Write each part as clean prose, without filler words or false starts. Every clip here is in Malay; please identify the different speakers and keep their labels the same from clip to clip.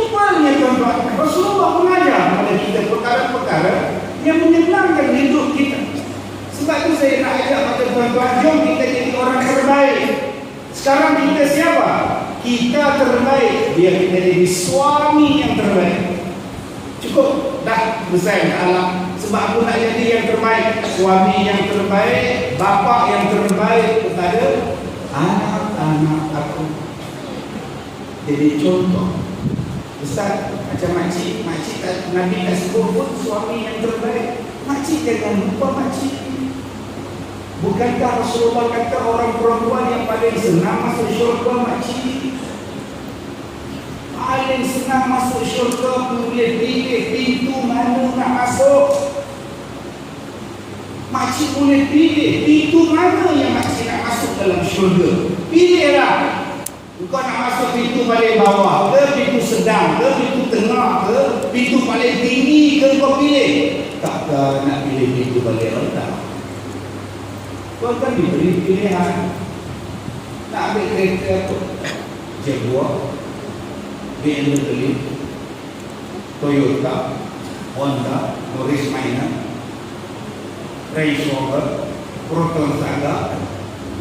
Speaker 1: Simpelnya tuan-tuan, Rasulullah mengajar kepada kita perkara-perkara yang menyenangkan hidup kita. Sebab itu saya nak ajak pada tuan-tuan, jom kita jadi orang terbaik. Sekarang kita siapa? Kita terbaik. Biar kita jadi suami yang terbaik. Cukup dah bersaing ke alam. Sebab aku nak jadi yang terbaik, suami yang terbaik, bapa yang terbaik kepada anak-anak aku. Jadi contoh, Ustaz, macam makcik Nabi tak sebut pun suami yang terbaik. Makcik jangan lupa makcik. Bukankah Rasulullah kata orang perempuan yang paling senang masuk syurga makcik? Paling senang masuk syurga, boleh pilih pintu mana nak masuk. Makcik boleh pilih pintu mana yang makcik nak masuk dalam syurga. Pilihlah. Kau nak masuk pintu paling bawah ke, pintu sedang ke, pintu tengah ke, pintu paling tinggi ke, kau pilih. Takkan nak pilih pintu paling rendah. Kau kan diberi pilihan. Nak ambil kereta tu Jaguar, BMW, Toyota, Honda, Morris Minor, Range Rover, Proton Saga.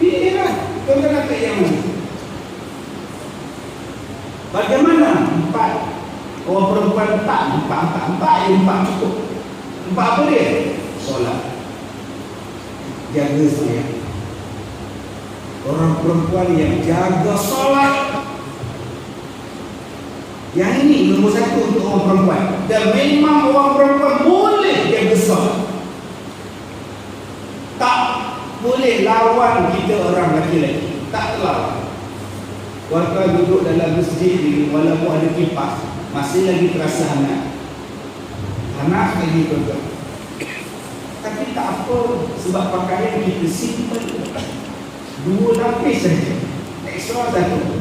Speaker 1: Pilihlah. Kau kan nak yang mana? Bagaimana? 4 orang perempuan 4 cukup. 4 apa dia? Solat. Jaga saya. Orang perempuan yang jaga solat. Yang ini nombor 1 untuk orang perempuan. Dan memang orang perempuan boleh jaga solat. Tak boleh lawan kita orang lelaki-lelaki. Tak terlawan. Warga duduk dalam masjid ni, walaupun ada kipas, masih lagi terasa hangat. Hangat lagi tuan-tuan. Tapi tak apa, sebab pakaian kita simple. 2 lapis saja. Extra 1.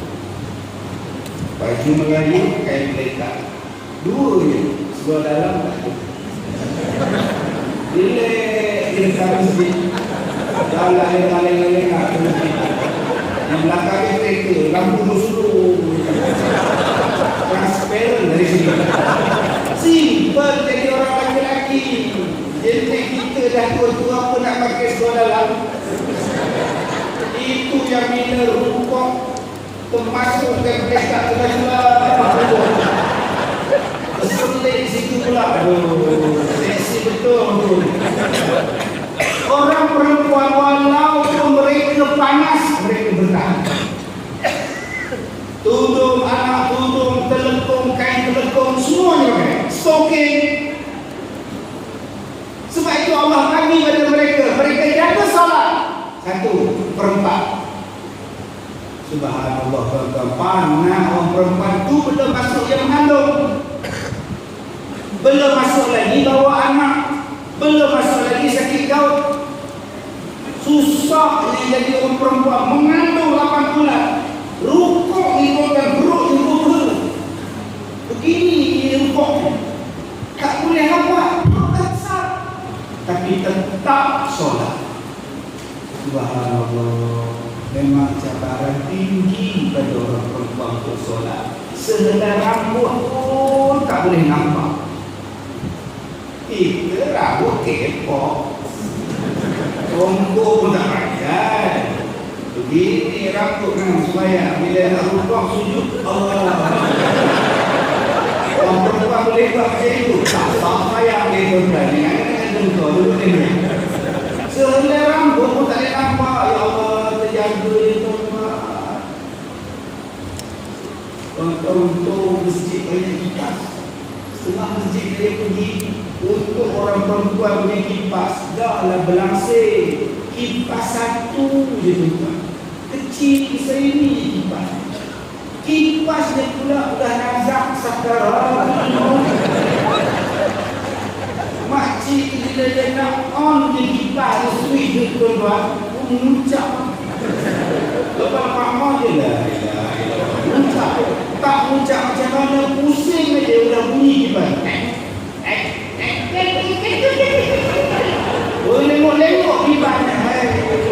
Speaker 1: Baju Melayu, kain pelekat. 2 je. Seluar dalam tak ada. Bila kita ke masjid, jalan yang paling-paling nak ke masjid. Yang belakang dia kereta, lampu dulu transparent dari sini. Simple jadi orang lelaki. Jadi kita dah tua-tua pun nak pakai seluar dalam. Itu yang bila rukuk termasuk dan dekat tengah-tengah. Kesulit di situ pula. Aduh, seksi betul. Orang perempuan walaupun mereka panas, mereka bertahan. Tudung anak, tudung, telekung, kain telekung, semuanya pakai. Stocking. Sebab itu Allah bagi pada mereka. Mereka jaga salat. 1/4. Subhanallah, tuan-tuan. Panah orang perempuan tu belum masuk yang mengandung. Belum masuk lagi bawa anak. Belum masuk lagi sakit gaut. Susahnya jadi orang perempuan mengandung 8 bulan. Rukuk ikutkan perut juga. Begini rukuknya. Tak boleh apa. Tapi tetap solat. Subhanallah. Memang cabaran tinggi pada orang perempuan untuk solat. Sehelai rambut pun tak boleh nampak. Kita rambut kepok. Rongkok pun tak pakai. Begini rambut kan supaya bila nak rukuk sujud Allah. Orang perempuan boleh buat macam itu. Tak payah dia berani. Dulu ni. Sehelai rambut pun tak boleh nampak. Ya Allah, terjaga itu. Untuk masjid banyak kipas. Setengah masjid dia pergi untuk orang perempuan punya kipas. Dahlah belangsir. Kipas 1 je tuan. Kecil ini kipas. Kipas dia pula dah nazak sakarat. Makcik bila dia nak on je kipas dia switch dia tuan-tuan. Muncak. Lepas Pak je lah. Muncak. Tak muncak macam mana, pusing aja udah bunyi kipas. Oh, lengok-lengok kipas.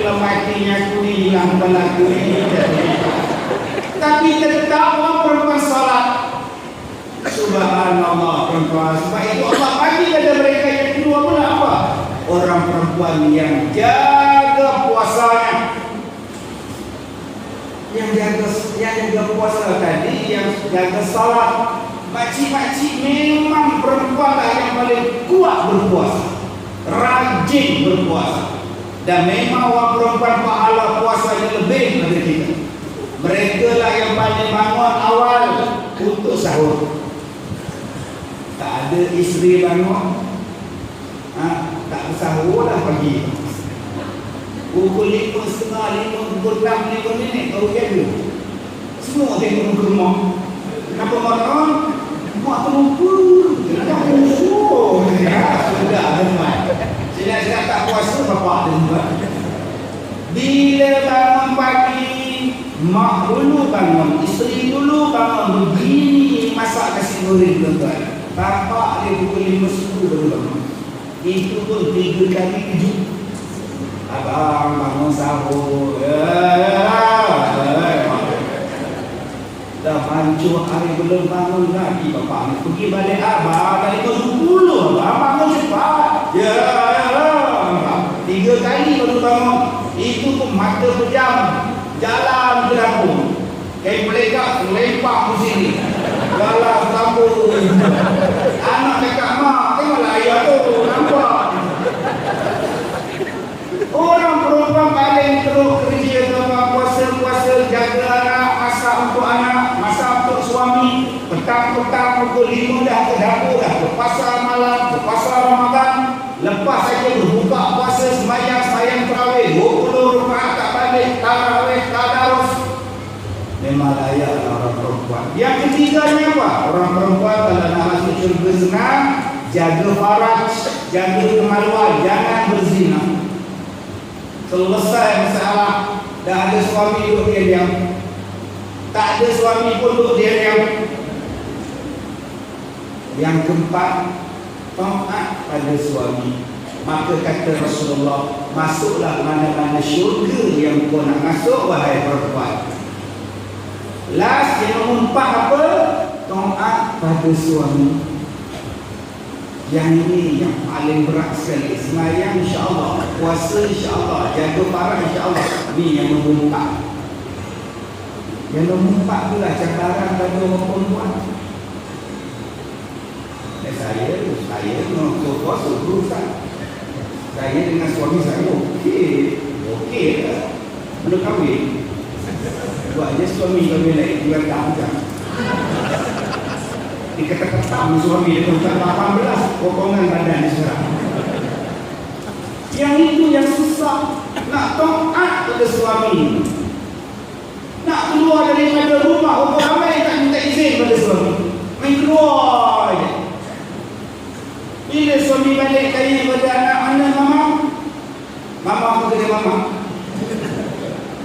Speaker 1: Kalau matinya aku ni hilang kepala aku ni. Tapi tetap orang perempuan salat. Subhanallah perempuan. Sebab itu Allah bagi pada mereka yang kedua pula apa? Orang perempuan yang jaga puasanya. Yang jaga puasa tadi, yang jaga salat. Makcik-makcik memang perempuan lah yang paling kuat berpuasa, rajin berpuasa. Dan memang orang perempuan pahala puasanya lebih daripada kita. Mereka lah yang paling bangun awal untuk sahur. Tak ada isteri bangun, tak bersahur dah pagi. Pukul 5.30, pukul 6, 5 minit baru jaga. Semua tengok muka mak. Kenapa mak tak? Mak terlupa. Kenapa musuh? Sudah teman. Sila tak puasa bapak teman. Bila bangun pagi, mak dulu bangun, isteri dulu bangun, begini masak nasi goreng tuan-tuan. Bapak dia pukul 5.10 baru bangun. Itu pun 3 kali kejut. Abang bangun sahur. Dah hancur hari belum bangun lagi bapak ni. Pergi balik abang, balik ke 10. Abang bangun cepat. Ya, 3 kali baru bangun. Itu pun mata pejam. Jalan ke dapur. Kain pelegak lepak ke sini. Jalan ke dapur. Anak dekat mak, tengoklah ayah tu, nampak. Orang perempuan paling teruk kerja tentang puasa-puasa, jaga anak, masak untuk anak, masak untuk suami. Petang-petang pukul 5 dah ke dapur dah, ke pasar malam, ke pasar Ramadan. Lepas saja berbuka puasa, sembahyang tarawih 20 rakaat tak balik, tarawih, tadarus. Memang layak orang perempuan. Yang ketiganya apa? Orang perempuan kalau nak masuk syurga senang, jaga faraj, jaga kemaluan, jangan berzina. Selesai masalah. Dah ada suami duduk diam. Tak ada suami pun duduk diam. Yang keempat, taat pada suami. Maka kata Rasulullah, masuklah mana-mana syurga yang kau nak masuk, wahai perempuan. Last yang mengumpat apa? Taat pada suami. Yang ini yang paling berat sekali. Sembahyang insya-Allah, puasa insya-Allah, jaga parah insya-Allah. Ini yang mengumpat. Yang mengumpat itulah cabaran pada orang perempuan. Saya untuk puasa berusaha. Saya dengan suami saya okey lah. Belum kahwin. Buatnya suami kahwin lain 2 tahun. Dikata-kata suami dia bukan 18 potongan badan dia sekarang. Yang itu yang susah. Nak taat pada suami, nak keluar daripada rumah, orang ramai tak minta izin pada suami, main keluar je. Bila suami balik tanya pada anak, mana mama? Mama apa kata mama?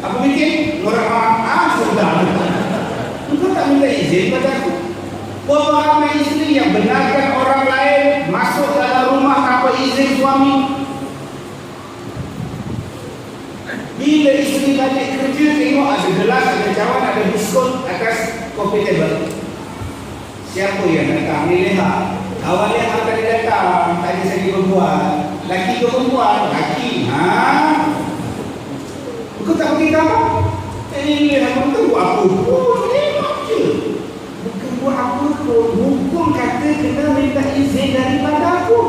Speaker 1: Aku bikin orang mama, sudah. Engkau tak minta izin pada aku. Berapa ramai isteri yang benarkan orang lain masuk dalam rumah tanpa izin suami. Bila isteri balik kerja, tengok ada gelas, ada cawan, ada biskut atas kopi table. Siapa yang datang? Ni leha. Awalnya hang tadi datang, tadi saya perempuan. Laki ke perempuan? Laki. Kau tak pergi kamar? Ini leha pun buat apa? Lemak je. Bukan buat apa pun. Hukum kata kena minta izin daripada aku.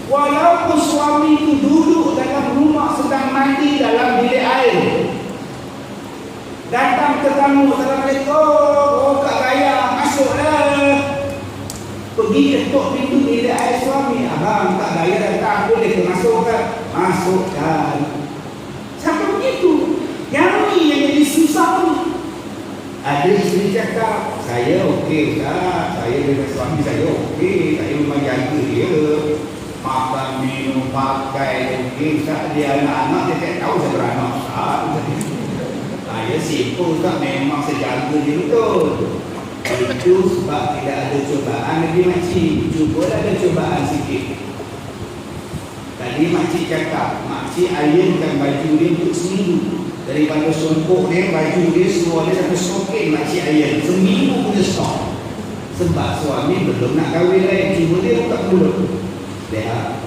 Speaker 1: Walaupun suami itu duduk dalam rumah sedang mandi dalam bilik air, datang tetamu, Assalamualaikum, Kak Raya, masuklah. Pergi ketuk pintu bilik air suami. Abang, Kak Raya datang, boleh ke masukkan? Masukkan. Siapa begitu? Yang ni yang jadi susah ni. Ada isteri cakap, saya okey Ustaz, saya dengan suami saya okey, saya memang jaga dia. Makan, minum, pakai, okey Ustaz. Dia anak-anak, dia tak tahu saya beranak Ustaz. Saya simple Ustaz, memang saya jaga dia betul. Itu sebab tidak ada cobaan lagi makcik. Cubalah ada cobaan sikit. Tak Jadi makcik cakap, makcik ironkan baju dia untuk seminggu. Daripada songkok dia, baju dia, seluar dia sampai sokin makcik iron. Seminggu punya stok. Sebab suami belum nak kahwin lain, cuma dia buka mulut. Dia,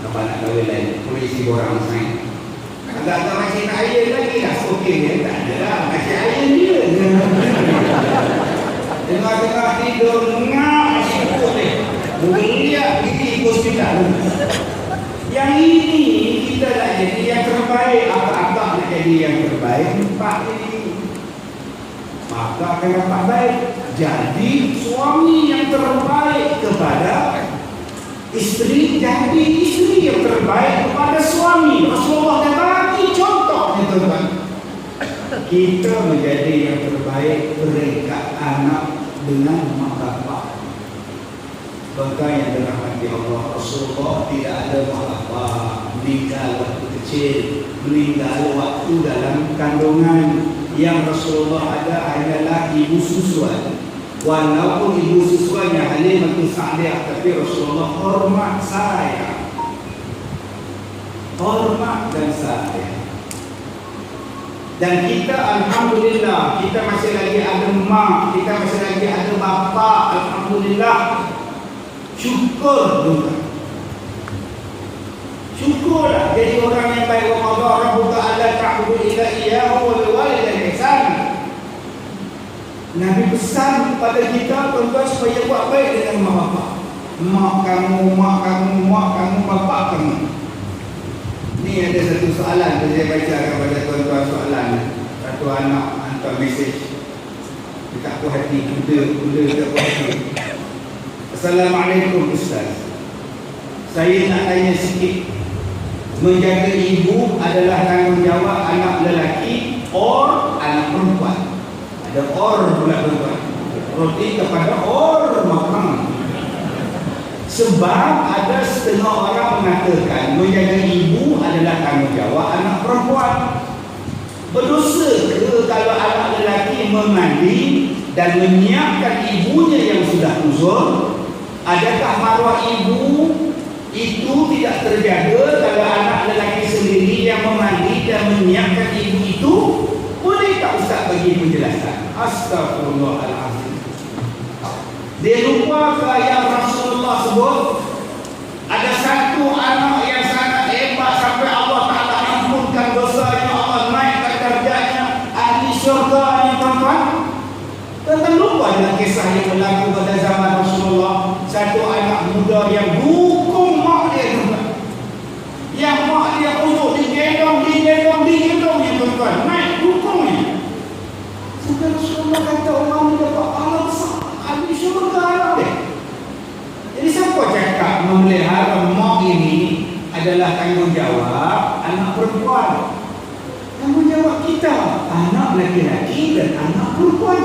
Speaker 1: apa nak kahwin lain? Polisi borang sangat. Agak-agak makcik nak iron lagi dah sokin dia. Tak ada lah, makcik iron dia. Tengah-tengah tidur, ngak sibuk dia. Melihat pergi ke hospital. Yang ini kita nak jadi yang terbaik. Apa-apa nak jadi yang terbaik, empat ini. Maka akan dapat baik. Jadi suami yang terbaik kepada isteri, jadi isteri yang terbaik kepada suami. Rasulullah dah bagi contoh, tuan-tuan. Kita menjadi yang terbaik mereka anak dengan mak bapak. Maka yang dirahmati Allah, Rasulullah tidak ada mak bapak, meninggal waktu kecil, meninggal waktu dalam kandungan. Yang Rasulullah ada adalah ibu susuan. Walaupun ibu susuannya Halimah Sa'diyah, tapi Rasulullah hormat saya, hormat dan saya. Dan kita alhamdulillah, kita masih lagi ada mak, kita masih lagi ada bapa, alhamdulillah. Syukur juga. Syukurlah jadi orang yang baik. Wa qadha rabbuka alla ta'budu illa iyyahu wa bil walidayni ihsana. Nabi pesan kepada kita, tuan-tuan, supaya buat baik dengan mak bapak. Mak kamu, mak kamu, mak kamu, bapak kamu. Ni ada satu soalan saya baca kepada tuan-tuan, soalan. Satu anak hantar mesej. Dia tak puas hati, kuda tak puas hati. Assalamualaikum Ustaz. Saya nak tanya sikit. Menjaga ibu adalah tanggungjawab anak lelaki or anak perempuan? Ada or pula perempuan. Roti kepada or makan. Sebab ada setengah orang mengatakan menjaga ibu adalah tanggungjawab anak perempuan. Berdosa ke kalau anak lelaki memandi dan menyiapkan ibunya yang sudah uzur? Adakah maruah ibu itu tidak terjaga kalau anak lelaki sendiri yang memandi dan menyiapkan ibu itu? Boleh tak Ustaz bagi penjelasan? Astagfirullahaladzim. Dia lupa ke yang Rasulullah sebut, ada satu anak yang sangat hebat sampai Allah Ta'ala ampunkan dosanya, Allah naikkan darjatnya, ahli syurga ni, tuan-tuan. Tuan-tuan lupa dengan kisah yang berlaku pada zaman Rasulullah. Satu anak muda yang dukung mak dia, tuan-tuan. Yang mak dia untuk digendong, ya, tuan-tuan. Naik dukungnya. Sampai Rasulullah kata orang ni dapat pahala besar, ahli syurga anak dia. Jadi siapa cakap memelihara mak ini adalah tanggungjawab anak perempuan? Tanggungjawab kita, anak laki-laki dan anak perempuan.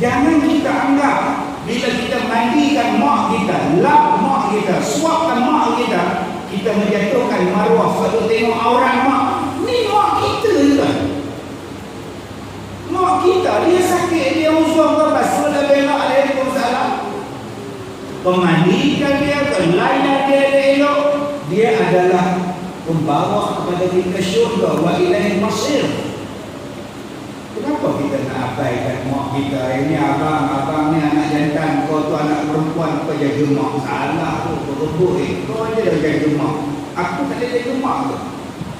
Speaker 1: Jangan kita anggap bila kita mandikan mak kita, lap mak kita, suapkan mak kita, kita menjatuhkan maruah. Kalau tengok aurat mak, ni mak kita juga. Mak kita, dia sakit, dia uzur ke basuh dah belak, Waalaikumsalam. Pemandikan dia, layan dia elok, dia adalah pembawa kepada kita syurga. Wa ilaihil masir. Kenapa kita nak abaikan mak kita? Ini abang ni anak jantan, kau tu anak perempuan, kau jaga mak. Salah tu, kau rebut kau aja dah jaga mak. Aku tak boleh jaga mak tu.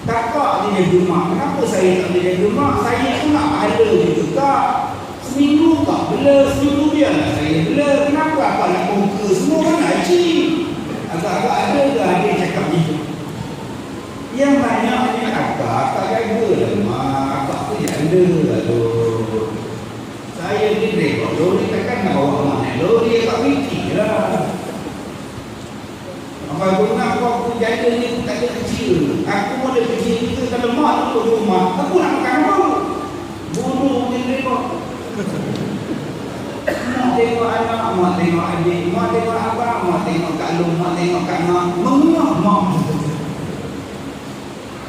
Speaker 1: Kakak dia jaga mak. Kenapa saya tak boleh jaga mak? Saya tu nak pahala juga. Seminggu tak bela, seminggu biarlah saya bela. Kenapa apa nak conquer semua kan haji? Agak-agak ada ke adik cakap gitu? Yang banyaknya kakak jaga lah mak. Kakak tu janda lah tu. Saya ni rekod lori, takkan nak bawa mak naik lori, kakak fikir lah. Apa guna aku janda ni tak ada kecil. Aku pun ada kecil juga. Kalau mak tu duduk rumah, aku nak makan apa? Bunuh ni rekod. Mak tengok anak, mak tengok adik, mak tengok abang, mak tengok Kak Long, mak tengok Kak Mak. Menguap mak.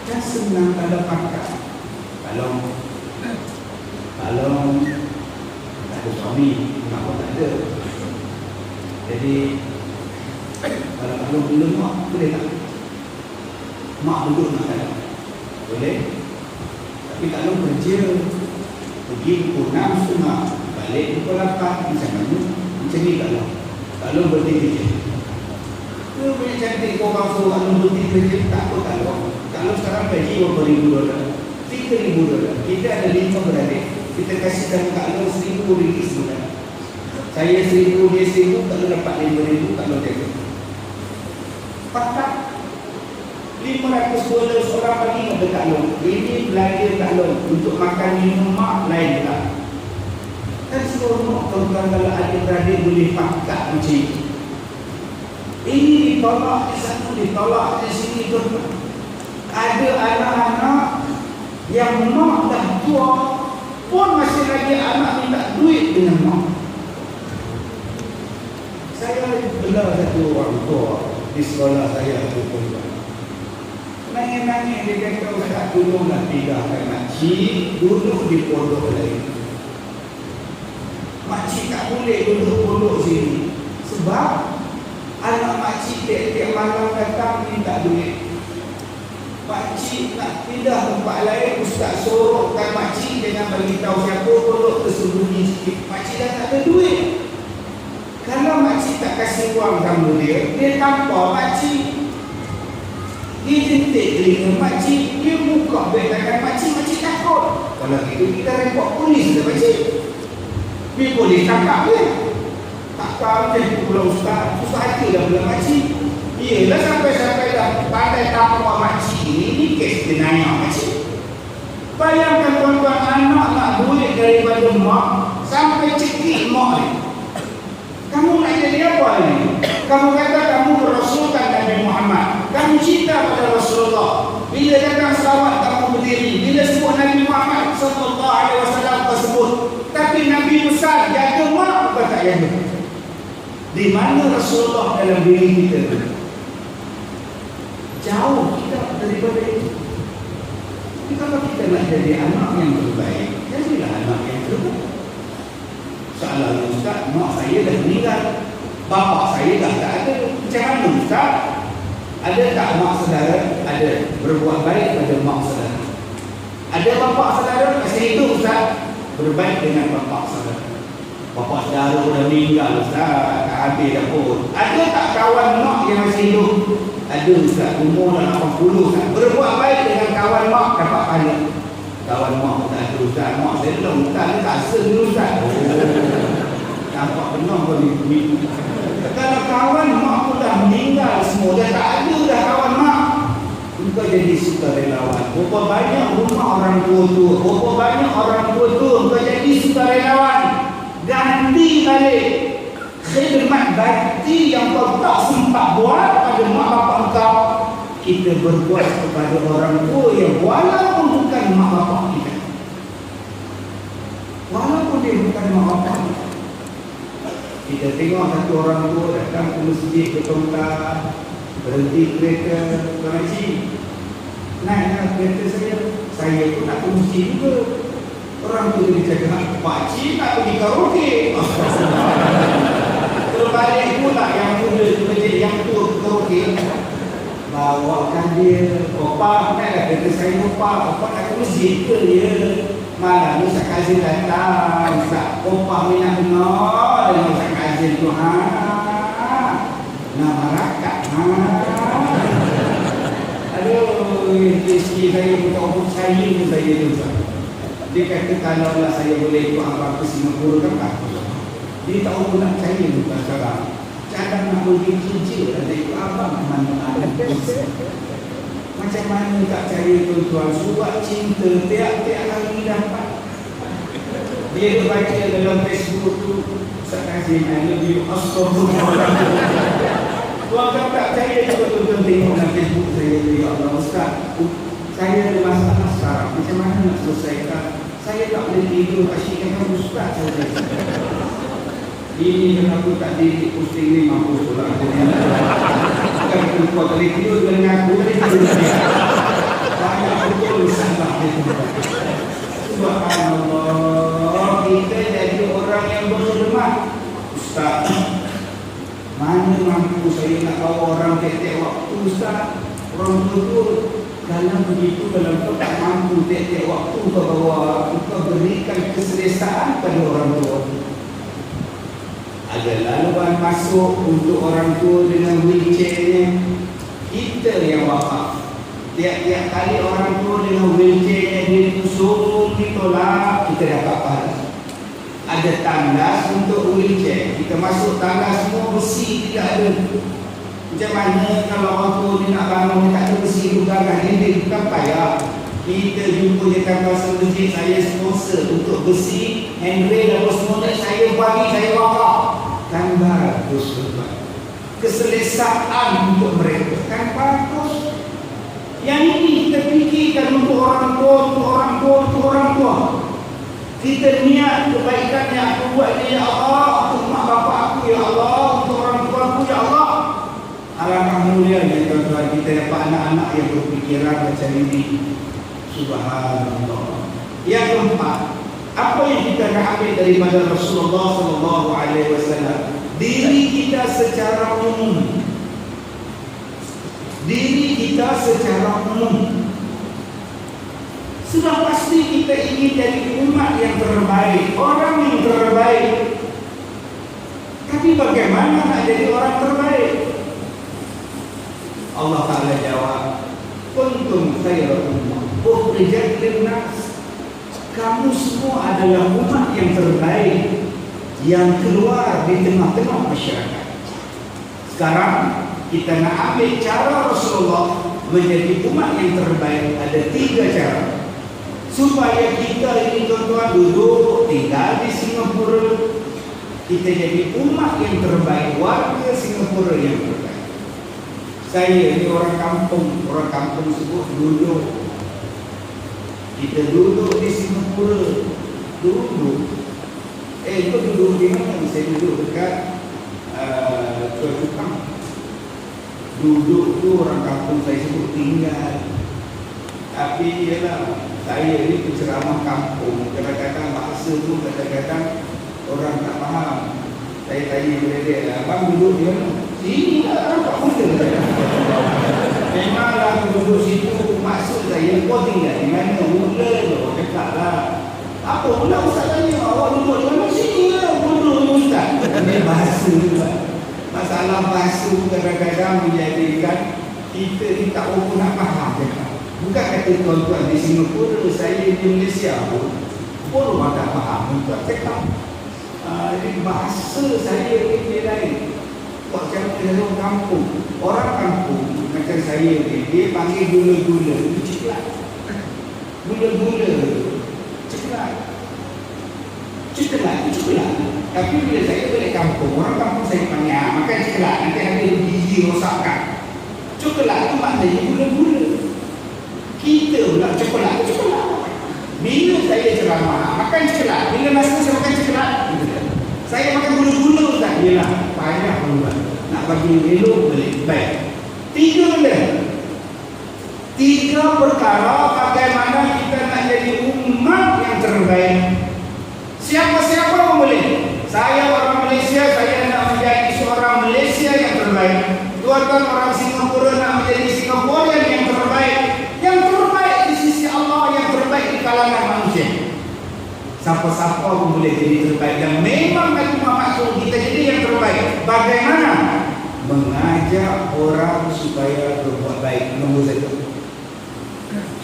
Speaker 1: Kan senang kalau pakai. Kalau tak ada suami, kenapa tak ada? Jadi kalau Kalau belum mak, boleh tak? Mak duduk nak dalam. Boleh? Tapi kalau kerja, pergi pukul 6.30, balik pukul 8, macam mana? Macam ni kalau. Kalau berhenti kerja. Itu punya cantik orang suruh kalau berhenti kerja, tak apa kalau sekarang gaji berapa $1,000? $3,000. Kita ada 5 beradik. Kita kasihkan Kak Long RM1,000 sebulan. Saya 1,000, dia 1,000, Kak Long dapat 5,000, Kak Long jaga. Pakat $500 seorang bagi kepada Kak Long. Ini belanja Kak Long untuk makan minum mak lain tak. Kan semua tuan-tuan kalau adik-beradik boleh pakat macam itu. Ini ditolak di sana, ditolak di sini tuan-tuan. Ada anak-anak yang mak dah tua pun masih lagi anak minta duit dengan mak. Saya bela satu orang tua di sekolah saya tu tuan-tuan. Nangis-nangis dia kata, "Ustaz, tolonglah pindahkan makcik duduk di pondok lain. Makcik tak boleh duduk pondok sini sebab anak makcik tiap-tiap malam datang minta duit. Makcik nak pindah tempat lain, Ustaz sorokkan makcik jangan bagi tahu siapa, pondok tersembunyi sikit. Makcik dah tak ada duit. Kalau makcik tak kasih wang sama dia, dia tampar makcik. Dia jentik telinga makcik, dia buka beg tangan makcik, makcik takut. Kalau gitu kita report polis dah makcik. Dia polis cakap dia. Tak tahu dia pula Ustaz, susah hati dah pula makcik. Iyalah sampai-sampai dah pandai tampar makcik ini kes jenayah makcik. Bayangkan tuan-tuan, anak nak duit daripada mak sampai cekik mak ni. Kamu nak jadi apa ni? Kamu kata kamu merasulkan Nabi Muhammad, kamu cinta pada Rasulullah. Bila datang selawat kamu berdiri, bila sebut Nabi Muhammad sallallahu alaihi wasallam tersebut. Tapi Nabi Musa jaga mak bukan tak jaga. Di mana Rasulullah dalam diri kita? Jauh kita daripada itu. Tapi kalau kita nak jadi anak yang terbaik, jadilah anak yang terbaik. Soalan Ustaz, mak saya dah meninggal, bapa saya dah tak ada. Macam mana Ustaz? Ada tak mak saudara? Ada. Berbuat baik pada mak saudara. Ada bapa saudara masih hidup Ustaz? Berbaik dengan bapa saudara. Bapa saudara dah meninggal Ustaz, tak habis dah pun. Ada tak kawan mak yang masih hidup? Ada Ustaz, umur dah 80 Ustaz. Berbuat baik dengan kawan mak, dapat pahala. Kawan mak tak ada Ustaz, mak saya belum Ustaz, dia tak rasa dulu Ustaz. Nampak benar kau ni. Kalau kawan mak pun dah meninggal semua, dah tak ada dah kawan mak, engkau jadi sukarelawan. Berapa banyak rumah orang tua-tua, berapa banyak orang tua-tua, engkau jadi sukarelawan. Ganti balik khidmat bakti yang kau tak sempat buat pada mak bapak engkau. Kita berbuat kepada orang tua yang walaupun bukan mak bapak kita, walaupun dia bukan mak bapak kita. Kita tengok satu orang tua datang ke masjid ke tongkat, berhenti kereta, Tuan Haji, naiklah kereta saya pun nak ke masjid juga. Orang tu dia cakap, pakcik nak pergi karaoke. Terbalik pula yang muda masjid yang tua ke karaoke, bawakan dia, opa naiklah kereta saya, opa nak ke masjid ke dia. Malam ni Ustaz Kazim datang, Ustaz opa minat benar dengan Ustaz Kazim tu. Nama rakat. Aduh, isteri saya bukan saya pun saya tu Ustaz. Dia kata kalau lah saya boleh ikut abang ke Singapura kan tak. Dia tahu pun nak percaya bukan sekarang. Cadang nak pergi kerja dan ikut abang ke mana-mana. Macam mana tak percaya tuan-tuan, surat cinta tiap-tiap hari dapat. Dia terbaca dalam Facebook tu, Ustaz Kazim, I love you, astagfirullahaladzim. Tuan-tuan tak percaya juga tuan-tuan tengok dalam Facebook saya, ya Allah Ustaz, saya ada masalah sekarang, macam mana nak selesaikan? Saya tak boleh tidur, asyikkan Ustaz saja. Ini kenapa tak di-posting ni, mampus pula. Bukan kau tak boleh tidur dengan aku, dia tidur dia. Banyak betul salah dia. Subhanallah, kita jadi orang yang berkhidmat. Ustaz, mana mampu tu saya nak bawa orang tiap-tiap waktu Ustaz. Orang tua tu kalau begitu, kalau kau tak mampu tiap-tiap waktu kau bawa, kau berikan keselesaan pada orang tua. Ada laluan masuk untuk orang tua dengan wheelchairnya, kita yang wakaf. Tiap-tiap kali orang tua dengan wheelchairnya dia tusuk, ditolak, kita dapat pahala. Ada tandas untuk wheelchair, kita masuk tandas semua besi, tidak ada. Macam mana kalau orang tua dia nak bangun, dia tak ada besi, bukanlah dinding, bukan payah. Kita jumpa je kawasan masjid, saya sponsor untuk besi, handrail apa semua, saya bagi, saya wakaf. Kan bagus sebab keselesaan untuk mereka, kan bagus. Yang ini kita fikirkan untuk orang tua, untuk orang tua, untuk orang tua. Kita niat kebaikan yang aku buat ni, ya Allah, untuk mak bapak aku, ya Allah, untuk orang tua aku, ya Allah. Alangkah mulianya tuan-tuan kita dapat anak-anak yang berfikiran macam ini. Subhanallah. Yang keempat, apa yang kita nak ambil daripada Rasulullah SAW? Diri kita secara umum. Diri kita secara umum. Sudah pasti kita ingin jadi umat yang terbaik, orang yang terbaik. Tapi bagaimana nak jadi orang terbaik? Allah Ta'ala jawab, kuntum khairu ummah ukhrijat lin-nas. Kamu semua adalah umat yang terbaik yang keluar di tengah-tengah masyarakat. Sekarang kita nak ambil cara Rasulullah menjadi umat yang terbaik. Ada 3 cara supaya kita ini tuan-tuan duduk tinggal di Singapura, kita jadi umat yang terbaik, warga Singapura yang terbaik. Saya ni orang kampung sebut duduk. Kita duduk di Singapura, duduk. Kau duduk di mana? Saya duduk dekat Choa Chu Kang. Duduk tu orang kampung saya sebut tinggal. Tapi ialah saya ni penceramah kampung. Kadang-kadang bahasa tu kadang-kadang orang tak faham. Saya tanya kepada dia, abang duduk di mana? Sini lah, tak boleh saya. Memanglah duduk situ, maksud saya kau tinggal di mana? Mula tu, dekat lah. Apa pula Ustaz tanya, awak duduk di mana? Sini lah, duduk ni Ustaz. Ini bahasa juga. Masalah bahasa kadang-kadang menjadikan kita ni tak apa nak faham. Bukan kata tuan-tuan di Singapura, saya di Malaysia pun orang tak faham untuk cakap. Jadi bahasa saya ni lain. Macam orang kampung, orang kampung macam saya ni, dia panggil gula-gula, itu ceklat. Gula-gula, ceklat. Ceklat, itu ceklat. Tapi bila saya balik kampung, orang kampung saya panggil, makan ceklat, nanti ada gigi rosakkan. Coklat itu maknanya gula-gula. Kita pula coklat. Bila saya ceramah, makan coklat. Bila masa saya makan coklat, saya makan gula-gula Ustaz. Yelah, payah pula. Nak bagi elok boleh. Baik. 3 benda. 3 perkara bagaimana kita nak jadi umat yang terbaik. Siapa-siapa pun boleh. Saya orang Malaysia, saya nak menjadi seorang Malaysia yang terbaik. Tuan-tuan orang Singapura nak menjadi Singaporean yang terbaik. Yang terbaik di sisi Allah, yang terbaik di kalangan manusia. Siapa-siapa pun boleh jadi terbaik. Dan memang Nabi Muhammad suruh kita jadi yang terbaik. Bagaimana? Mengajak orang supaya berbuat baik. Nombor 1.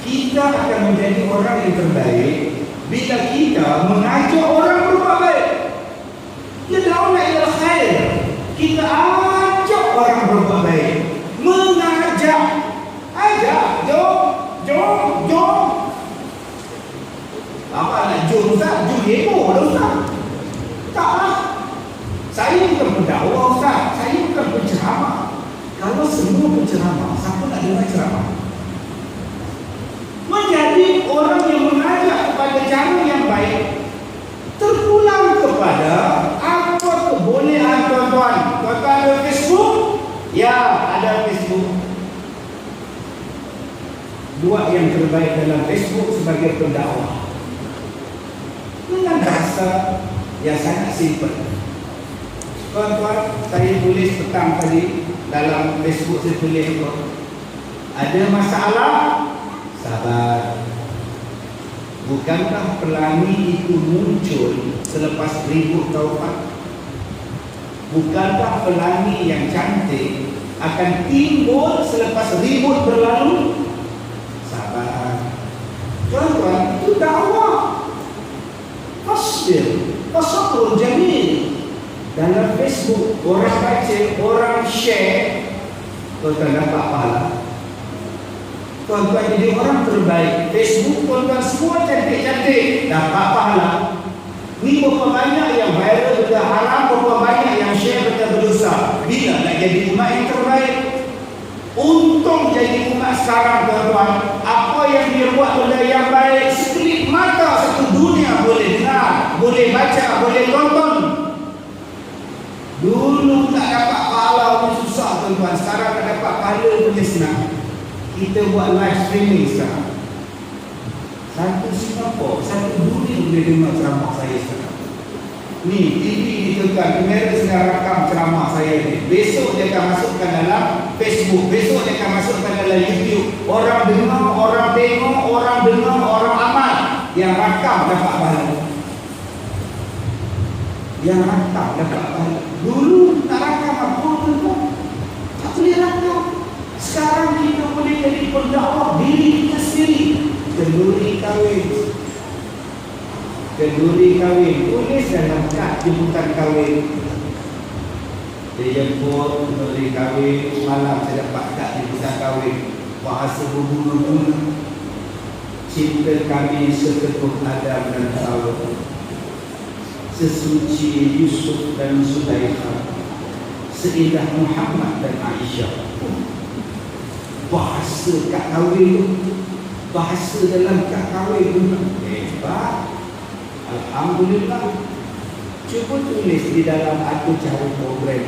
Speaker 1: Kita akan menjadi orang yang terbaik bila kita mengajak orang berbuat baik. Yad'una ilal khair. Kita ajak orang berbuat baik. Mengajak. Jom. Apa nak jom Ustaz? Jom heboh lah Ustaz. Taklah. Saya bukan pendakwah Ustaz. Saya bukan penceramah. Kalau semua penceramah, siapa nak dengar ceramah? Menjadi orang yang mengajak kepada cara yang baik, terpulang kepada apa kebolehan tuan-tuan. Tuan-tuan ada Facebook? Ya, ada Facebook. Buat yang terbaik dalam Facebook sebagai pendakwah dengan bahasa yang sangat simple. Tuan-tuan, saya tulis petang tadi dalam Facebook, saya tulis apa? Ada masalah, sabar. Bukankah pelangi itu muncul selepas ribut taufan? Bukankah pelangi yang cantik akan timbul selepas ribut berlalu? Sabar. Tuan-tuan, itu dakwah. Fasbir, fasabrun jamil. Dalam Facebook, orang baca, orang share, tuan-tuan dapat pahala. Tuan-tuan jadi orang terbaik. Facebook, tuan-tuan semua cantik-cantik, dapat pahala. Ni berapa banyak yang viral benda haram, berapa banyak yang share benda berdosa. Bila nak jadi umat yang terbaik? Untung jadi umat sekarang, tuan-tuan. Apa yang dia buat benda yang baik, sekelip mata satu dunia boleh dengar, boleh baca, boleh tonton. Dulu tak dapat pahala pun susah, tuan-tuan. Sekarang tak dapat pahala pun senang. Kita buat live streaming sekarang. Satu Singapura, satu dunia boleh dengar ceramah saya sekarang. Ni TV ditekan, kamera sedang rakam ceramah saya ni. Besok dia akan masukkan dalam Facebook, besok dia akan masukkan dalam YouTube. Orang dengar, orang tengok, orang dengar, orang amal. Yang rakam dapat pahala. Yang rakam dapat pahala. Dulu tak rakam apa tuan-tuan? Tak boleh rakam. Sekarang kita boleh jadi pendakwah diri kita sendiri. Kenduri kahwin. Kenduri kahwin. Tulis dalam kad jemputan kahwin. Dia jemput kenduri kahwin. Malam saya dapat kad jemputan kahwin. Bahasa berbunga-bunga. Cinta kami seketuk Adam dan Hawa. Sesuci Yusuf dan Sulaikha. Seindah Muhammad dan Aisyah. Bahasa kad kahwin, bahasa dalam kad kahwin hebat. Alhamdulillah. Cuba tulis di dalam aku cari program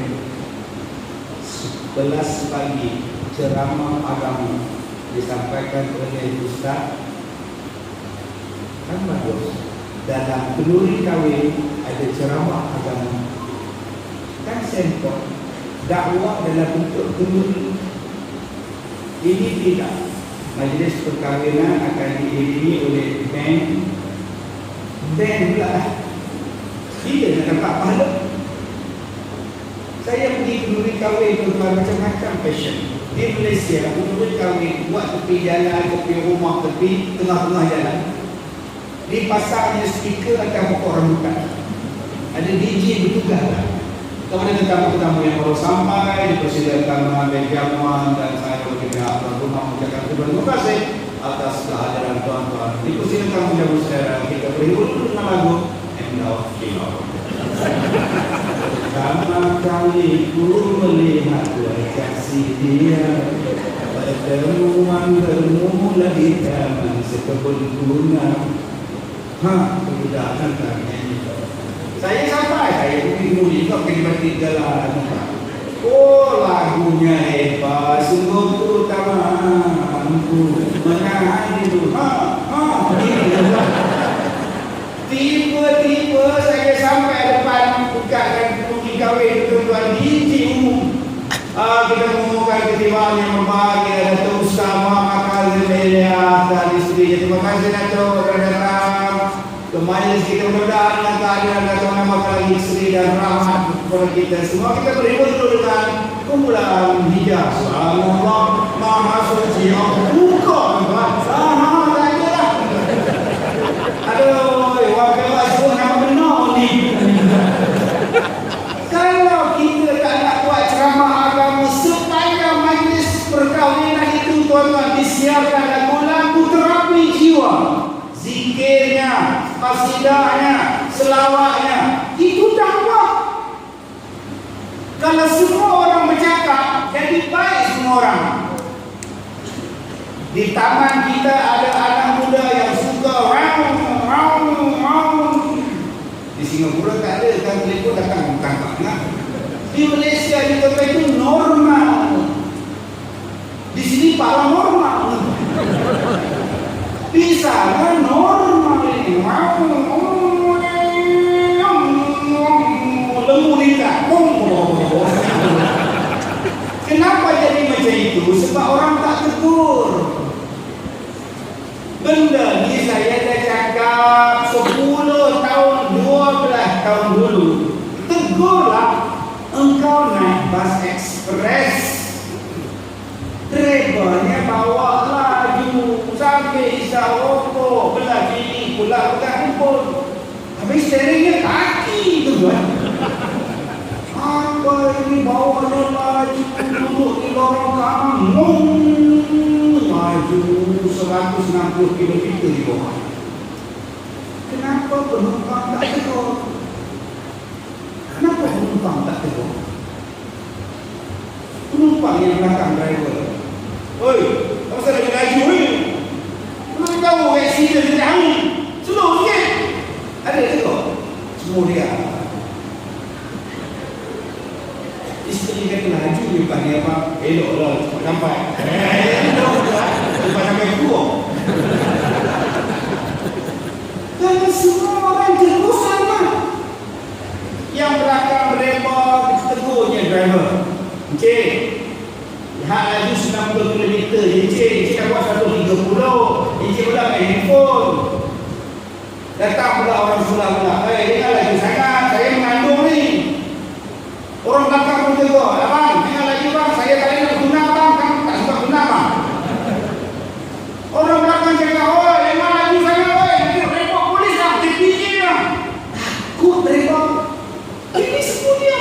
Speaker 1: 11 pagi ceramah agama disampaikan oleh Ustaz. Kan bagus. Dalam kenduri kahwin ada ceramah agama. Kan sempurna. Dakwah dalam bentuk kenduri. Ini tidak. Majlis perkahwinan akan diiringi oleh band. Band pula lah. Dia nak dapat pahala. Saya pergi kenduri kahwin tuan-tuan, macam-macam fashion. Di Malaysia, kenduri kahwin buat tepi jalan, tepi rumah, tepi tengah-tengah jalan. Di pasarnya speaker akan pokok rambutan. Ada DJ bertugas lah. Kemudian tetamu-tetamu yang baru sampai dipersilakan mengambil jamuan dan saya bagi pihak tuan rumah mengucapkan terima kasih atas kehadiran tuan-tuan. Dipersilakan menjamu saudara kita beri dulu dengan lagu End of Kino. Pertama kali ku melihat kasih dia, pertemuan bermula di taman sekebun bunga. Sudah kan nyanyi. Saya sampai, saya pergi muli kau pergi batik jalan. Oh, lagunya hebat, sungguh ku tak mampu menahan itu. Tiba-tiba saya sampai depan bukakan pergi kahwin tuan-tuan DJ umum. Kita mengumumkan ketimbangan yang berbahagia Datuk Ustaz Muhammad Kazim Elia dan isteri. Terima kasih Datuk dan datang ke majlis kita. Mudah-mudahan dengan kehadiran Datuk menambahkan lagi isteri dan rahmat kepada kita semua. Kita beribu dulu dengan kumpulan hijab. Allah Maha Suci. Buka tuan. Tak ada lah. Aduh, wakil sebut nama benar ni. Kalau kita tak nak buat ceramah agama sepanjang majlis perkahwinan itu tuan-tuan, disiarkan lagu-lagu terapi jiwa, zikirnya, qasidahnya, selawatnya, itu dakwah. Kalau semua orang bercakap, jadi baik semua orang. Di taman kita ada anak muda yang suka round. Di Singapura tak ada, kan telefon datang tangkap. Di Malaysia di tempat itu normal. Di sini paranormal. Di sana normal ini. Lembu lidah. tahun dulu, tegurlah, engkau naik bus ekspres, drivernya bawa laju sampai Isaroko, belah bini pula pegang handphone, habis steeringnya kaki tu kan. Apa ini bawa laju duduk di lorong kanan, maju 160 km di bawah. Kenapa penumpang tak tegur? Kenapa penumpang tak tegur? Penumpang yang belakang driver, oi, apa pasal lagi laju ni? Mana tahu accident sedang ni? Slow sikit. Ada tegur? Semua dia. Isteri kata laju ni bukan dia apa? Eloklah cepat sampai. Cepat sampai kurang. Dan semua orang tegur sama. Yang belakang mereka tegurnya driver. Encik, lihat laju 90 km. Encik dah buat 130. Encik pula main handphone. Datang pula orang sebelah pula. Jangan laju sangat, saya mengandung ni. Orang belakang pun tegur, abang, jangan laju bang, saya tadi nak guna bang, kamu tak suka guna bang. Orang belakang cakap, oi, jangan laju sangat, oi, nanti report polis lah, TPJ lah. Takut report. Ini semua dia.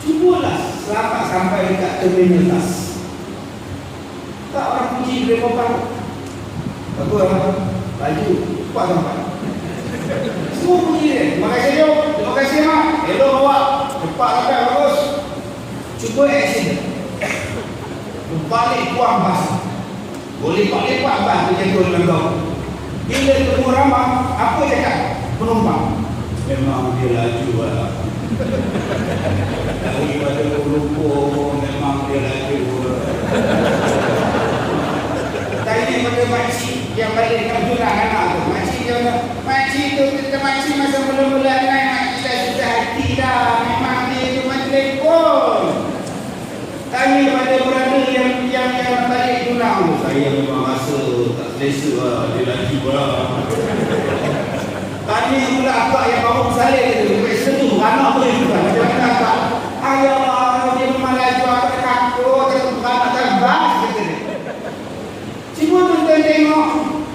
Speaker 1: Cubalah selamat sampai dekat terminal tas. Tak orang puji report bang. Bagus abang, laju, cepat sampai. Semua puji dia. Terima kasih Jom. Terima kasih Mak. Elok bawa. Cepat sampai bagus. Cuba accident. Balik buang bas. Boleh lepak-lepak bas tu jatuh dengan kau. Bila temu ramah, apa cakap penumpang? Memang dia laju lah. Daripada lumpur, memang dia laju. Tanya pada makcik yang balik dengan jurang anak tu. Makcik dia kata, makcik tu kita makcik masa mula-mula naik, makcik dah susah hati dah. Memang dia tu macam telefon. Tanya pada berada yang balik jurang tu. Saya memang rasa tak selesa lah, dia lagi pula. Tanya pula akak yang baru bersalin tu. Dia seduh anak boleh juga. Macam mana akak? Ayah, dia memang laju akak takut. Takut beranak tak bas, kata dia. Cuma tuan-tuan tengok,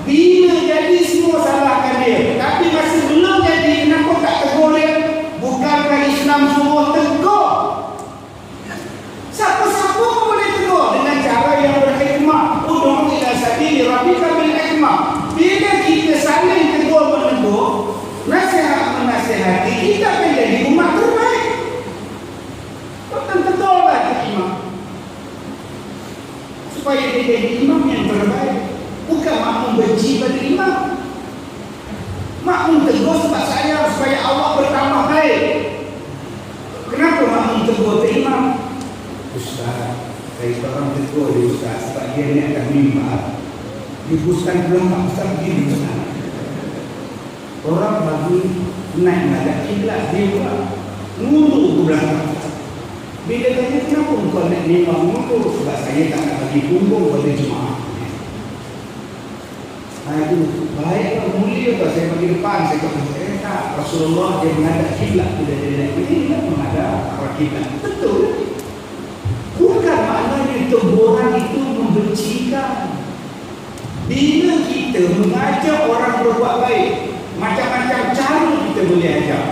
Speaker 1: bila jadi semua salahkan dia. Tapi masih belum jadi, kenapa tak tegur dia? Bukankah Islam suruh tegur? Siapa-siapa pun boleh tegur dengan cara yang berhikmah. Ud'u ila sabili rabbika bil hikmah. Bila kita saling tegur menegur, nasihat-menasihati, kita akan jadi umat terbaik. Bukan tegurlah hikmah. Supaya dia jadi imam yang terbaik. Bukan makmum benci pada imam. Makmum tegur sebab saya supaya awak bertambah baik. Kenapa makmum tegur ke imam? Ustaz, saya seorang tegur dia Ustaz sebab dia naikkan mimbar. Dia bukan kelompok Ustaz begini Ustaz. Orang bagi naik menghadap kiblat dia pula mundur ke belakang. Bila tanya kenapa kau nak mimbar mundur? Sebab saya tak nak bagi punggung pada jemaah. Aduh, baiklah, mulia tak saya bagi depan. Saya kata, tak, Rasulullah dia menghadap kiblat. Bila dia naik ini, dia menghadap arah kiblat. Betul. Bukan maknanya teguran itu membencikan. Bila kita mengajak orang berbuat baik, macam-macam cara kita boleh ajar.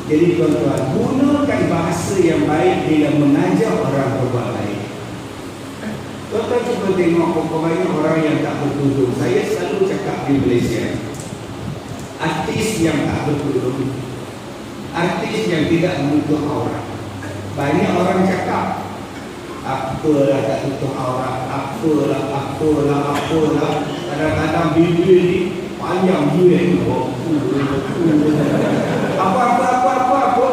Speaker 1: Jadi tuan-tuan, gunakan bahasa yang baik bila mengajak orang berbuat baik. Tuan-tuan cuba tengok banyak orang yang tak bertudung. Saya selalu cakap di Malaysia, artis yang tak bertudung, artis yang tidak menutup aurat. Banyak orang cakap, apalah tak tutup aurat, apalah. Kadang-kadang bibir ni panjang duit. Apa.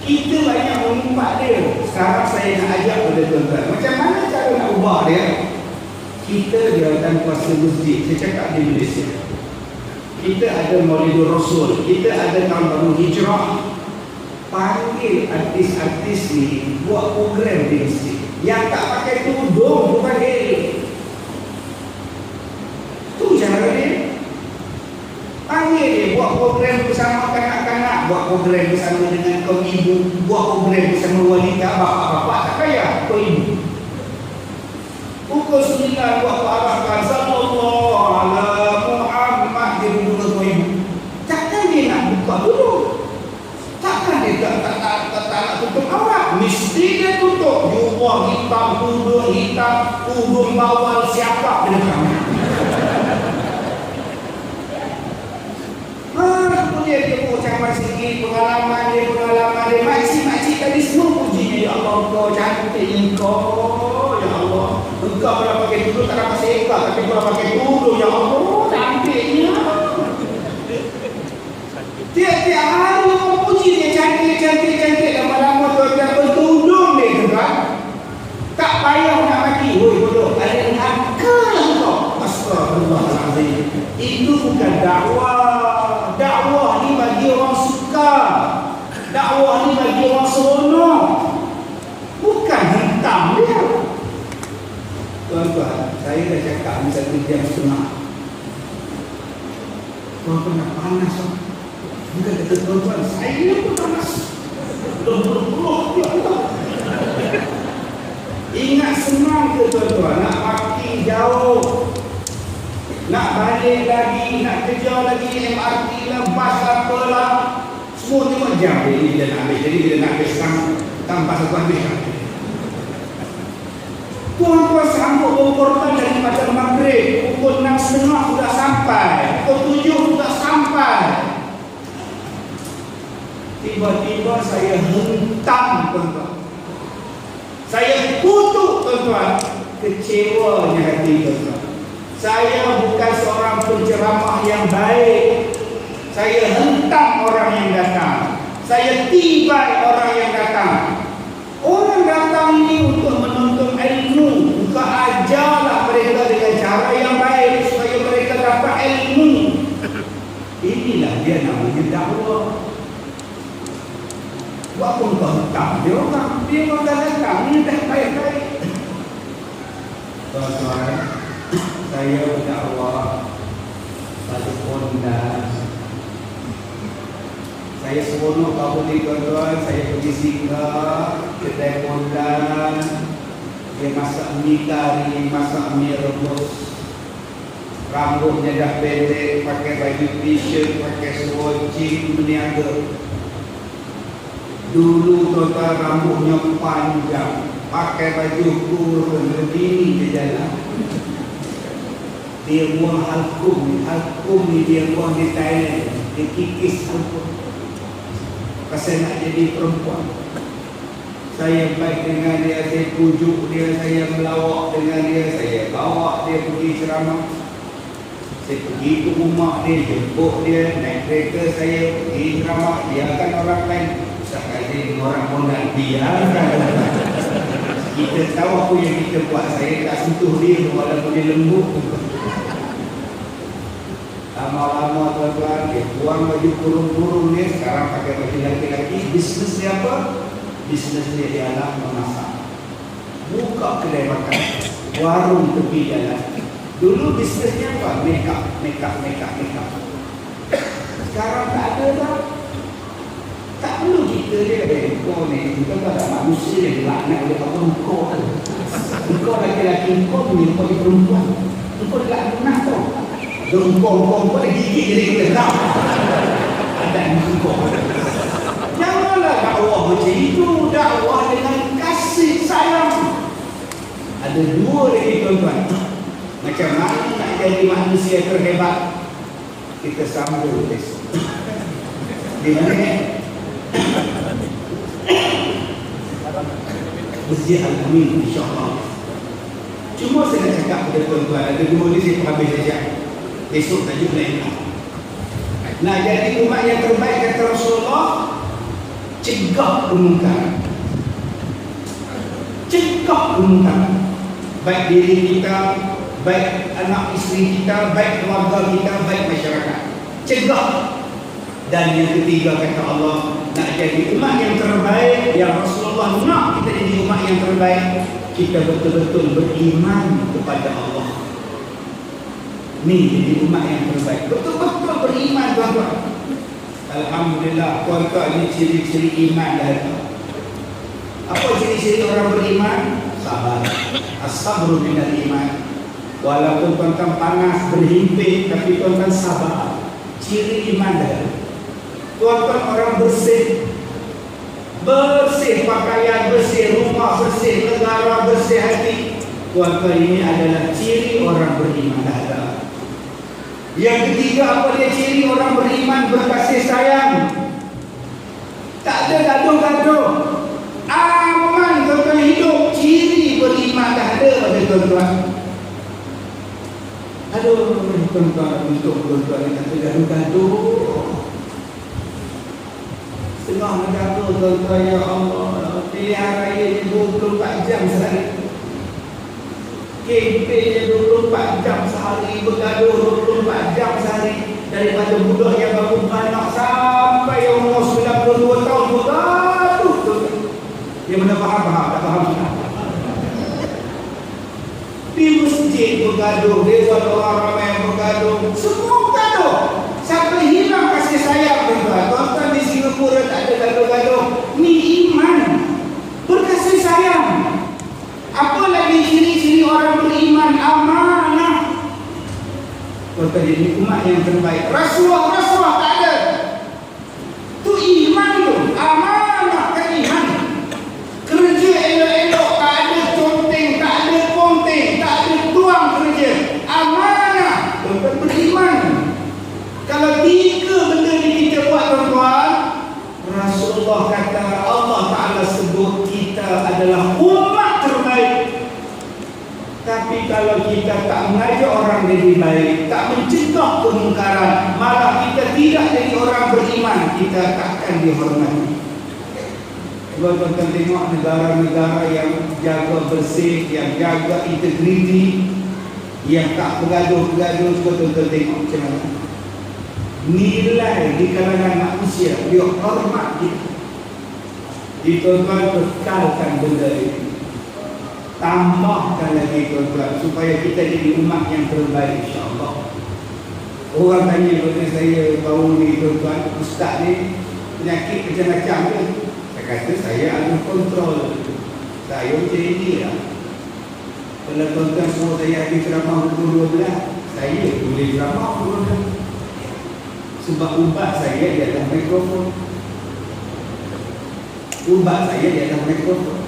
Speaker 1: Kita banyak mengumpat dia. Sekarang saya nak ajak pada tuan-tuan, macam mana cara nak ubah dia? Kita jawatan kuasa masjid. Saya cakap di Malaysia, kita ada Maulidur Rasul, kita ada tahun baru hijrah. Panggil artis-artis ni buat program di masjid. Yang tak pakai tudung bukan dia. Tu cara dia. Panggil dia buat program program bersama dengan kaum ibu, buat program bersama wanita, bapak-bapak tak payah kaum ibu. Pukul 9 buat arahkan sallallahu ala Muhammad dia duduk dengan kaum ibu. Takkan dia nak buka dulu? Takkan dia tak nak tutup aurat? Mesti dia tutup. Jubah hitam, tudung hitam, tudung bawal siapa dia dekat. Dia pun ucapan sikit pengalaman dia. Makcik tadi semua pujinya. Ya Allah, kau cantik engkau. Ya Allah, engkau kalau pakai tudung tak dapat seekor, tapi kalau pakai tudung, ya Allah, cantiknya. Tiap-tiap hari orang puji dia cantik. Lama-lama tuan-tuan bertudung dia tu kan. Tak payah nak mati. Woi bodoh, ada yang akal kau. Astagfirullahaladzim. Itu bukan dakwah. Dakwah ni bagi orang suka. Dakwah ni bagi orang seronok. Bukan hentam dia. Tuan-tuan, saya dah cakap ni 1 jam setengah. Tuan-tuan nak panas tak? Bukan kata tuan-tuan, saya pun panas. Ingat senang ke tuan-tuan? Nak makin jauh, nak balik lagi, nak kejar lagi MRT lah, bas apalah, semua tengok jam dia nak ambil. Jadi dia nak ambil tanpa satu habiskan. Tuan-tuan sambut berkorban dari macam maghrib, pukul 6.30 sudah sampai, pukul 7 sudah sampai. Tiba-tiba saya hentam tuan-tuan, saya kutuk tuan-tuan. Kecewanya hati tuan-tuan. Saya bukan seorang penceramah yang baik. Saya hentam orang yang datang. Saya tibai orang yang datang. Orang datang ini untuk menuntut ilmu. Bukan ajarlah mereka dengan cara yang baik supaya mereka dapat ilmu. Inilah dia namanya dakwah. Buat pun kau hentam dia orang. Dia orang dah datang. Ini dah baik-baik. Tuan-tuan, saya berdakwah pada Pondan. Saya seronok kau boleh tuan-tuan. Saya pergi singgah kedai Pondan. Dia masak mi kari, masak mi rebus. Rambutnya dah pendek, pakai baju t-shirt, pakai seluar jeans, berniaga. Dulu tuan-tuan rambutnya panjang, pakai baju kurung, begini dia jalan. Dia buang halkum ni dia buang di Thailand. Dia kikis halkum. Pasal nak jadi perempuan. Saya baik dengan dia, saya pujuk dia, saya melawak dengan dia, saya bawa dia pergi ceramah. Saya pergi ke rumah dia, jemput dia, naik kereta saya pergi ceramah. Biarkan orang lain. Sekali orang Pondan, biarkan. Kita tahu apa yang kita buat. Saya tak sentuh dia walaupun dia lembut. Lama-lama tuan-tuan, dia buang baju kurung-kurung dia, sekarang pakai baju laki-laki. Bisnes dia apa? Bisnes dia ialah memasak. Buka kedai makan, warung tepi jalan. Dulu bisnesnya apa? Make up. Sekarang tak ada dah. Tak perlu kita dia kau ni, kita tak ada manusia yang laknat oleh apa kau kan. Kau laki-laki, kau punya kau di perempuan. Kau tak pernah tau. Kau ada gigi jadi kita tahu. Ada kau. Janganlah dakwah macam itu. Dakwah dengan kasih sayang. Ada dua lagi tuan-tuan. Macam mana nak jadi manusia terhebat? Kita sambung besok. Di mana? Masjid Al-Amin, insyaAllah. Cuma saya nak cakap kepada tuan-tuan, ada dua ni saya habis saja. Besok tajuk lain. Nah, jadi umat yang terbaik kata Rasulullah, cegah kemungkaran. Cegah kemungkaran. Baik diri kita, baik anak isteri kita, baik keluarga kita, baik masyarakat. Cegah. Dan yang ketiga kata Allah, nak jadi umat yang terbaik, yang Rasulullah nak kita jadi umat yang terbaik, kita betul-betul beriman kepada Allah. Ni jadi umat yang terbaik. Betul-betul beriman tuan-tuan. Alhamdulillah, tuan-tuan, ini ciri-ciri iman dah ada. Apa ciri-ciri orang beriman? Sabar. As-sabru minal iman. Walaupun tuan-tuan panas, berhimpit, tapi tuan-tuan sabar. Ciri iman dah ada. Tuan-tuan orang bersih. Bersih pakaian, bersih rumah, bersih negara, bersih hati. Tuan-tuan, ini adalah ciri orang beriman dah ada. Yang ketiga, apa dia ciri orang beriman? Berkasih sayang. Tak ada gaduh-gaduh. Aman tuan-tuan hidup. Ciri beriman dah ada pada tuan-tuan. Aduh, tuan-tuan, untuk tuan-tuan yang kata gaduh-gaduh. Setengah negara tuan-tuan, ya Allah, pilihan raya ni 24 jam sehari. Kempen 24 jam sehari, bergaduh 24 jam sehari. Daripada budak yang baru beranak sampai yang umur 92 tahun bergaduh. Dia mana faham-faham, tak faham. Di masjid bergaduh, dewan orang ramai yang bergaduh. Semua bergaduh. Sampai hilang kasih sayang tuan-tuan. Tuan-tuan di Singapura tak ada gaduh-gaduh. Ni iman. Berkasih sayang. Apa lagi ciri-ciri orang beriman? Amanah. Tuan-tuan, ini umat yang terbaik. Rasuah-rasuah tak ada. Tu iman tu. Amanah kan iman. Kerja elok-elok, tak ada conteng, tak ada konteng, tak ada tuang kerja. Amanah. Tuan-tuan beriman. Kalau tiga benda ni kita buat tuan-tuan, Rasulullah kata, Allah Ta'ala sebut kita adalah umat terbaik. Tapi kalau kita tak mengajak orang jadi baik, tak mencegah kemungkaran, malah kita tidak jadi orang beriman, kita takkan dihormati. Kalau tuan-tuan tengok negara-negara yang jaga bersih, yang jaga integriti, yang tak bergaduh-gaduh, tuan-tuan tengok macam mana nilai di kalangan manusia, dia hormat kita. Di tuan-tuan bekalkan benda ini, tambahkan lagi tuan-tuan, supaya kita jadi umat yang terbaik, insya-Allah. Orang tanya kepada saya baru ni, tuan-tuan, ustaz ni penyakit macam-macam ke? Saya kata saya ada kontrol. Saya macam ini lah. Kalau tuan-tuan suruh saya ada ceramah pukul 12, saya boleh ceramah pukul 12. Sebab ubat saya di atas mikrofon. Ubat saya di atas mikrofon.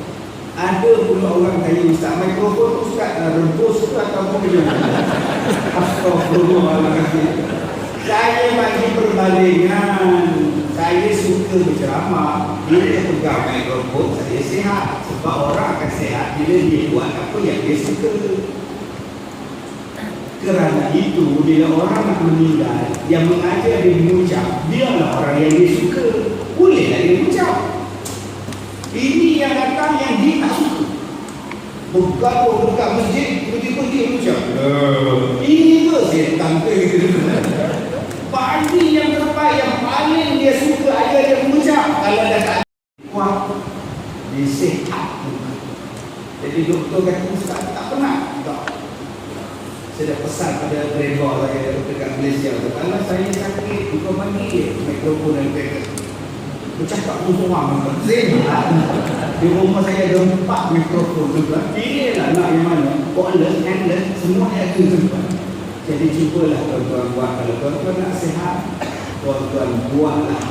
Speaker 1: Ada pula orang tanya, ustaz, mikrofon ustaz rebus ke atau apa? Astagfirullahaladzim. Saya bagi perbandingan. Saya suka berceramah. Bila pegang mikrofon, saya sihat. Sebab orang akan sihat bila dia buat apa yang dia suka. Kerana itu, bila orang nak meninggal, yang mengajar dia mengucap, dialah orang yang dia suka. Bolehlah dia mengucap. Ini yang datang yang dia tak suka. Bergaduh dekat masjid, tiba-tiba dia mengucap, ini ke setan ke? Bagi yang terbaik, yang paling dia suka, ajar dia mengucap. Kalau dah tak kuat, dia sihat. Jadi doktor kata, ustaz tak pernah. Tak. Saya dah pesan pada driver saya dekat Malaysia, kalau saya sakit, kau bagi mikrofon dan paket. Bercakap pun orang di rumah saya ada 4 mikrofon tuan. Pilihlah nak yang mana, wireless, handless, semua ada tuan. Jadi cubalah tuan-tuan buat. Kalau tuan-tuan nak sihat, tuan-tuan buatlah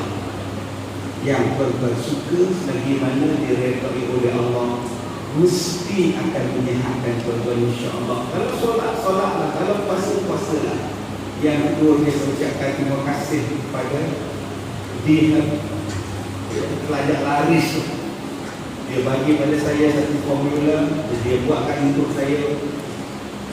Speaker 1: yang tuan-tuan suka, bagaimana diredai oleh Allah, mesti akan menyehatkan tuan-tuan, insya-Allah. Kalau solat-solatlah, kalau puasa-puasalah. Yang kedua, saya ucapkan terima kasih kepada dia pelajar laris. Dia bagi pada saya satu formula, dia buatkan untuk saya.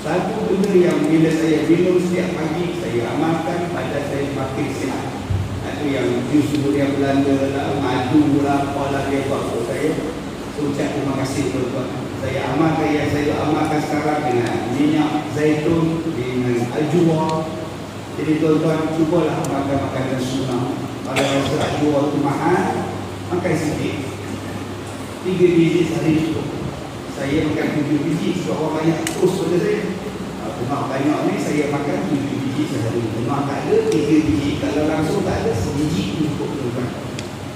Speaker 1: Satu benda yang bila saya minum setiap pagi, saya amalkan, badan saya makin sihat. Itu yang jus durian Belanda lah, madu lah, apalah dia buat untuk saya. Ucap terima kasih tuan-tuan. Saya amalkan yang saya amalkan sekarang dengan minyak zaitun, dengan ajwa. Jadi tuan-tuan, cubalah makan makanan sunnah. Kalau rasa ajwa itu mahal, makan sikit. 3 biji sehari cukup. Saya makan 7 biji, sebab orang banyak terus pada saya. Rumah banyak ni, saya makan 7 biji. biji sehari. Memang tak ada 3 biji. Kalau langsung tak ada, sebiji cukup tuan.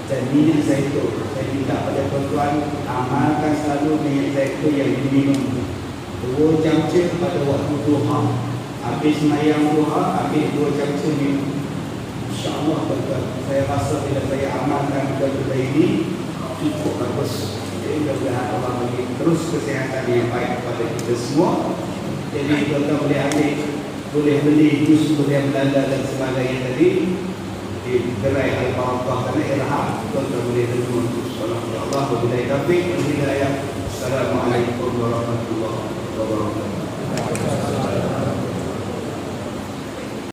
Speaker 1: Dan minyak zaitun, saya minta pada tuan-tuan amalkan selalu minyak zaitun yang diminum 2 camca pada waktu duha. Habis semayang duha, ambil 2 camca minum. InsyaAllah tuan-tuan, saya rasa bila saya amalkan benda ini cukup bagus. Jadi mudah-mudahan Allah bagi terus kesihatan yang baik kepada kita semua. Jadi tuan-tuan boleh ambil, boleh beli jus durian Belanda dan sebagainya tadi di gerai Al-Barakah dan Irham. Tuan-tuan boleh terima. InsyaAllah wabillahi taufiq wal hidayah. Assalamualaikum warahmatullahi wabarakatuh.